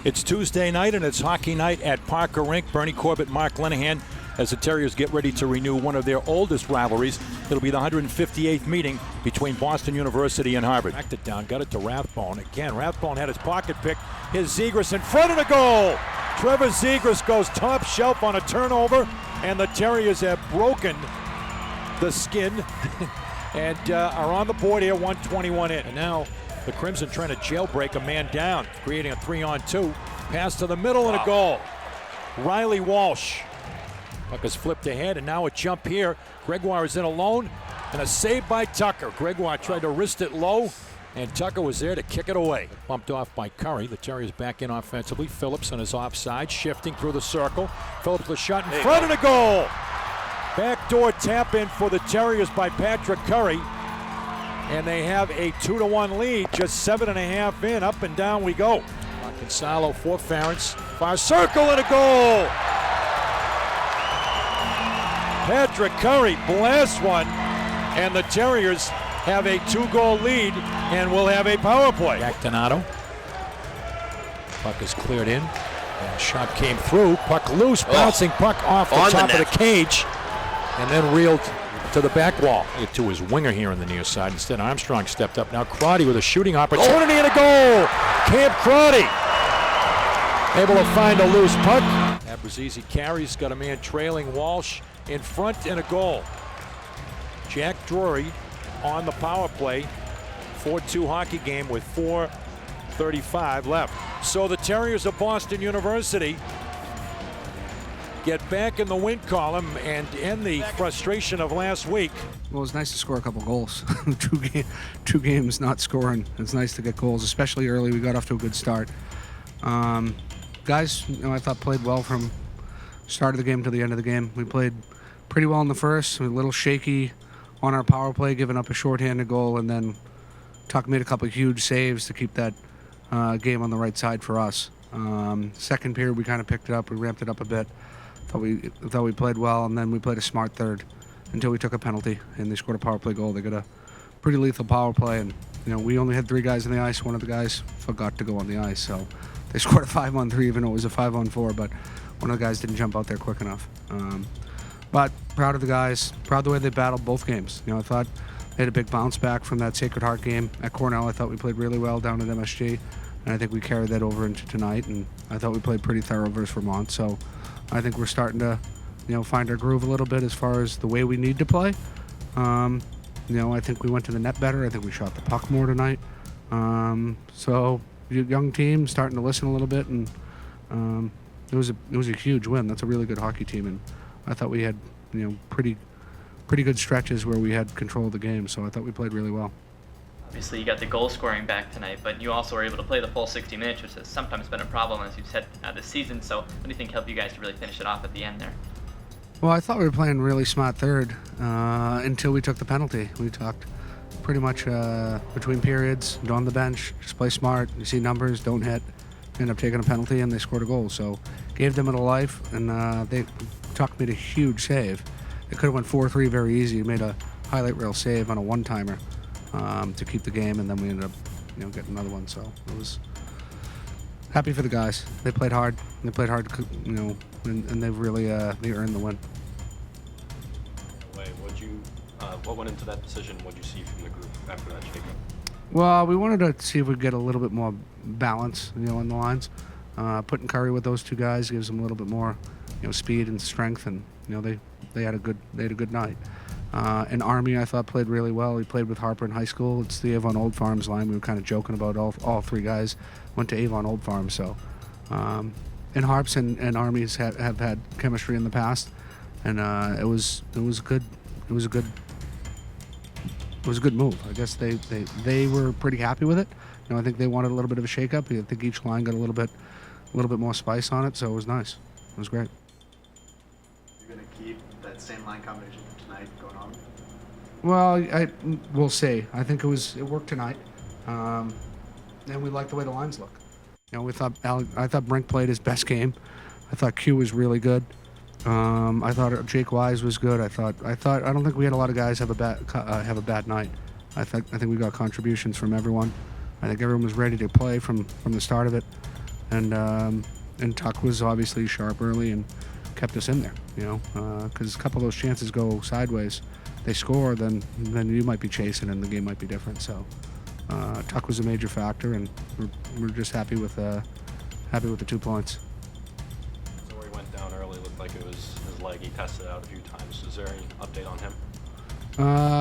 It's Tuesday night and it's hockey night at Parker Rink. Bernie Corbett, Mark Linehan, as the Terriers get ready to renew one of their oldest rivalries. It'll be the 158th meeting between Boston University and Harvard. Backed it down, got it to Rathbone. Again, Rathbone had his pocket picked. Here's Zegras in front of the goal. Trevor Zegras goes top shelf on a turnover, and the Terriers have broken the skin and are on the board here, 121 in. And now the Crimson trying to jailbreak a man down, creating a 3-on-2. Pass to the middle and a goal. Riley Walsh. Puck is flipped ahead, and now a jump here. Gregoire is in alone, and a save by Tucker. Gregoire tried to wrist it low, and Tucker was there to kick it away. Bumped off by Curry. The Terriers back in offensively. Phillips on his offside, shifting through the circle. Phillips the shot in front of the goal. Backdoor tap in for the Terriers by Patrick Curry. And they have a 2-1 lead, just 7.5 in. Up and down we go. Gonzalo for Ference. Far circle and a goal. Patrick Curry blasts one, and the Terriers have a 2-goal lead and will have a power play. Back to Nato. Puck is cleared in. And shot came through. Puck loose, bouncing puck off the top of the cage, and then reeled to the back wall. Get to his winger here on the near side. Instead, Armstrong stepped up. Now Crotty with a shooting opportunity and a goal. Camp Crotty able to find a loose puck. Abrazizi carries, got a man trailing Walsh in front and a goal. Jack Drury on the power play. 4-2 hockey game with 4:35 left. So the Terriers of Boston University get back in the win column and end the frustration of last week. Well, it was nice to score a couple goals. two games not scoring. It's nice to get goals, especially early. We got off to a good start. Guys, I thought played well from start of the game to the end of the game. We played pretty well in the first. We were a little shaky on our power play, giving up a shorthanded goal, and then Tuck made a couple of huge saves to keep that game on the right side for us. Second period, we kind of picked it up. We ramped it up a bit. Thought we played well, and then we played a smart third until we took a penalty, and they scored a power play goal. They got a pretty lethal power play, and we only had 3 guys on the ice. One of the guys forgot to go on the ice, so they scored a 5-on-3, even though it was a 5-on-4, but one of the guys didn't jump out there quick enough. But proud of the guys, proud of the way they battled both games. I thought they had a big bounce back from that Sacred Heart game at Cornell. I thought we played really well down at MSG, and I think we carried that over into tonight, and I thought we played pretty thorough versus Vermont. So I think we're starting to, find our groove a little bit as far as the way we need to play. I think we went to the net better. I think we shot the puck more tonight. So young team starting to listen a little bit, and it was a huge win. That's a really good hockey team, and I thought we had pretty good stretches where we had control of the game. So I thought we played really well. Obviously, you got the goal scoring back tonight, but you also were able to play the full 60 minutes, which has sometimes been a problem, as you've said, this season. So what do you think helped you guys to really finish it off at the end there? Well, I thought we were playing really smart third until we took the penalty. We talked pretty much between periods, on the bench, just play smart. You see numbers, don't hit. End up taking a penalty, and they scored a goal. So gave them it a life, and Tuck made a huge save. It could have went 4-3 very easy. He made a highlight reel save on a one-timer to keep the game, and then we ended up getting another one. So it was happy for the guys. They played hard. They played hard, and they've really they earned the win. What went into that decision? What did you see from the group after that shakeup? Well, we wanted to see if we could get a little bit more balance, in the lines. Putting Curry with those 2 guys gives them a little bit more, speed and strength, and they had a good night. And Army, I thought, played really well. He played with Harper in high school. It's the Avon Old Farms line. We were kind of joking about all 3 guys went to Avon Old Farms. So, and Harps and Armies have had chemistry in the past, and it was a good move. I guess they were pretty happy with it. I think they wanted a little bit of a shakeup. I think each line got a little bit more spice on it, so it was nice. It was great. You're going to keep that same line combination from tonight going on? Well, we'll see. I think it worked tonight, and we like the way the lines look. I thought Brink played his best game. I thought Q was really good. I thought Jake Wise was good. I don't think we had a lot of guys have a bad night. I think we got contributions from everyone. I think everyone was ready to play from the start of it. and Tuck was obviously sharp early and kept us in there. Because a couple of those chances go sideways, they score, then you might be chasing and the game might be different. So Tuck was a major factor, and we're just happy with the 2 points. So where he went down early looked like it was his leg. He tested it out a few times. Is there any update on him?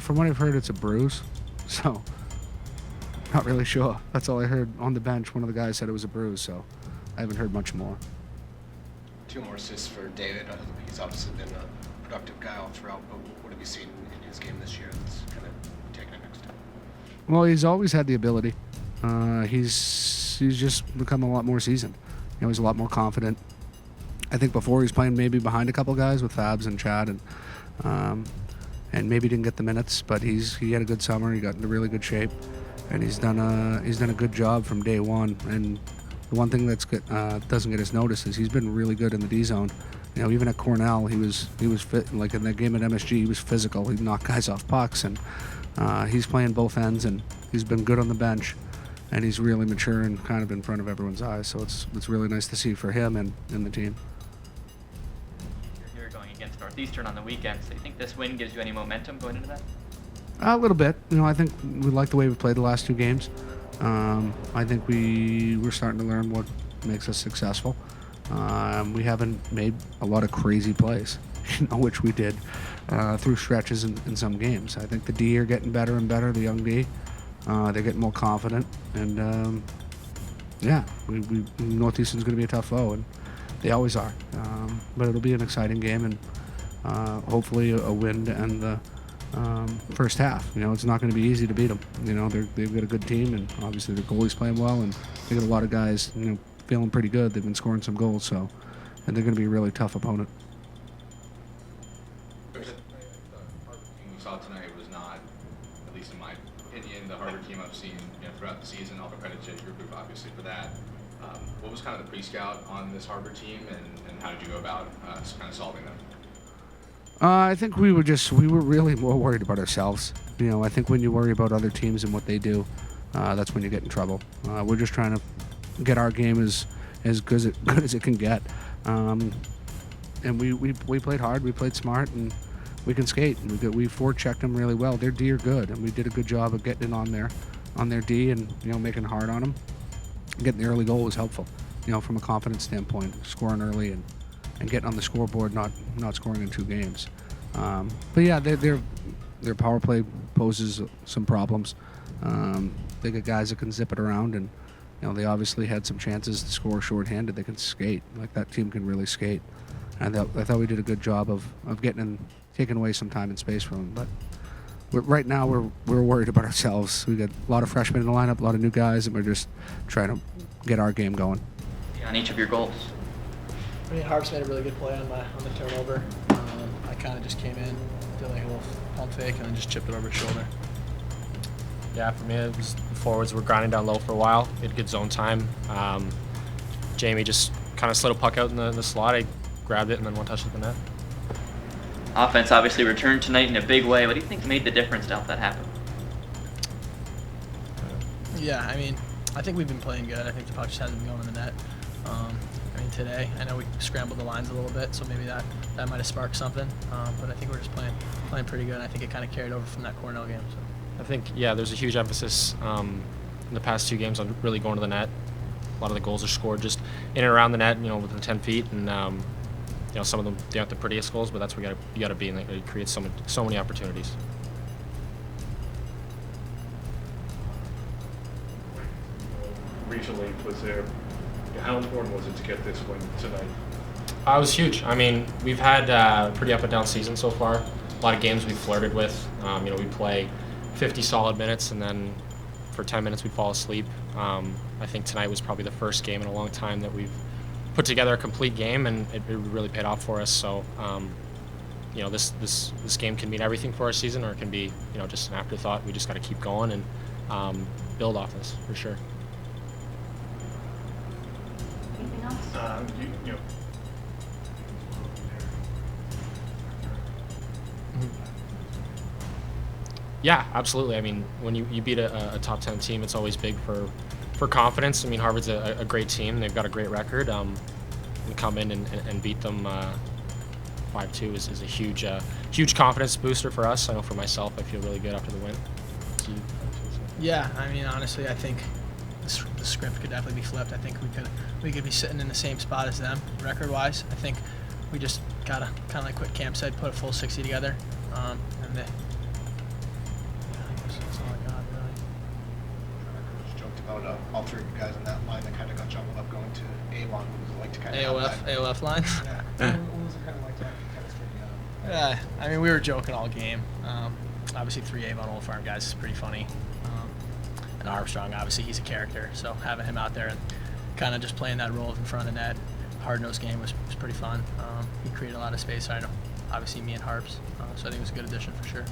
From what I've heard, it's a bruise, so not really sure. That's all I heard on the bench. One of the guys said it was a bruise, so I haven't heard much more. 2 more assists for David. He's obviously been a productive guy all throughout, but what have you seen in his game this year that's kind of taken it next step? Well, he's always had the ability. He's just become a lot more seasoned. He's a lot more confident. I think before he was playing maybe behind a couple guys with Fabs and Chad, and maybe didn't get the minutes, but he had a good summer. He got into really good shape, and he's done a good job from day one. And the one thing that's doesn't get us noticed is he's been really good in the D zone. Even at Cornell, he was fit. Like in that game at MSG, he was physical. He knocked guys off pucks, and he's playing both ends, and he's been good on the bench, and he's really mature and kind of in front of everyone's eyes. So it's really nice to see for him and the team. You're here going against Northeastern on the weekend, so you think this win gives you any momentum going into that? A little bit. I think we like the way we played the last 2 games. I think we're starting to learn what makes us successful. We haven't made a lot of crazy plays, which we did through stretches in some games. I think the D are getting better and better, the young D. They're getting more confident. And, Northeastern's going to be a tough foe, and they always are. But it'll be an exciting game, and hopefully a win to end the first half. It's not going to be easy to beat them. They've got a good team, and obviously their goalie's playing well, and they got a lot of guys, feeling pretty good. They've been scoring some goals, and they're going to be a really tough opponent. The Harvard team we saw tonight was not, at least in my opinion, the Harvard team I've seen throughout the season. All the credit to your group, obviously, for that. What was kind of the pre-scout on this Harvard team, and how did you go about kind of solving them? I think we were really more worried about ourselves. I think when you worry about other teams and what they do, that's when you get in trouble. We're just trying to get our game as good as it can get. And we played hard, we played smart, and we can skate. And we forechecked them really well. Their D are good, and we did a good job of getting on their D and making it hard on them. Getting the early goal was helpful, from a confidence standpoint, scoring early and getting on the scoreboard, not scoring in 2 games. But yeah, their power play poses some problems. They got guys that can zip it around, and they obviously had some chances to score shorthanded. They can skate. Like, that team can really skate. And I thought we did a good job of taking away some time and space from them. But right now we're worried about ourselves. We got a lot of freshmen in the lineup, a lot of new guys, and we're just trying to get our game going. On each of your goals. Harps made a really good play on the turnover. I kind of just came in, did like a little pump fake, and then just chipped it over his shoulder. Yeah, for me, it was the forwards were grinding down low for a while. We had good zone time. Jamie just kind of slid a puck out in the slot. I grabbed it and then one touch at the net. Offense obviously returned tonight in a big way. What do you think made the difference to help that happen? Yeah, I think we've been playing good. I think the puck just hasn't been going in the net. Today, I know we scrambled the lines a little bit, so maybe that might have sparked something. But I think we're just playing pretty good. And I think it kind of carried over from that Cornell game. So. I think, there's a huge emphasis in the past 2 games on really going to the net. A lot of the goals are scored just in and around the net, within 10 feet. And, some of them, they aren't the prettiest goals, but that's where you got to be, and it creates so many opportunities. Regionally, how important was it to get this win tonight? It was huge. We've had a pretty up and down season so far. A lot of games we flirted with. We play 50 solid minutes, and then for 10 minutes we'd fall asleep. I think tonight was probably the first game in a long time that we've put together a complete game, and it really paid off for us. So, this game can mean everything for our season, or it can be, just an afterthought. We just got to keep going and build off this for sure. Anything else? Yeah, absolutely. When you beat a top 10 team, it's always big for for confidence. I mean, Harvard's a great team. They've got a great record. And come in and beat them 5-2 is a huge confidence booster for us. I know for myself, I feel really good after the win. Yeah, I mean, honestly, I think the script could definitely be flipped. I think we could be sitting in the same spot as them record-wise. I think we just gotta kind of like what Cam said, put a full 60 together, and I guess that's all I got really. Just joked about all three guys on that line that kind of got jumbled up going to Avon. What was it like to kind of AOF line? Yeah. What was it kind of like to have chemistry? Yeah, I mean, we were joking all game. Obviously, 3 Avon Old Farm guys is pretty funny. And Armstrong, obviously, he's a character. So having him out there and kind of just playing that role in front of the net, hard-nosed game was pretty fun. He created a lot of space. I know, obviously, me and Harps. So I think it was a good addition for sure.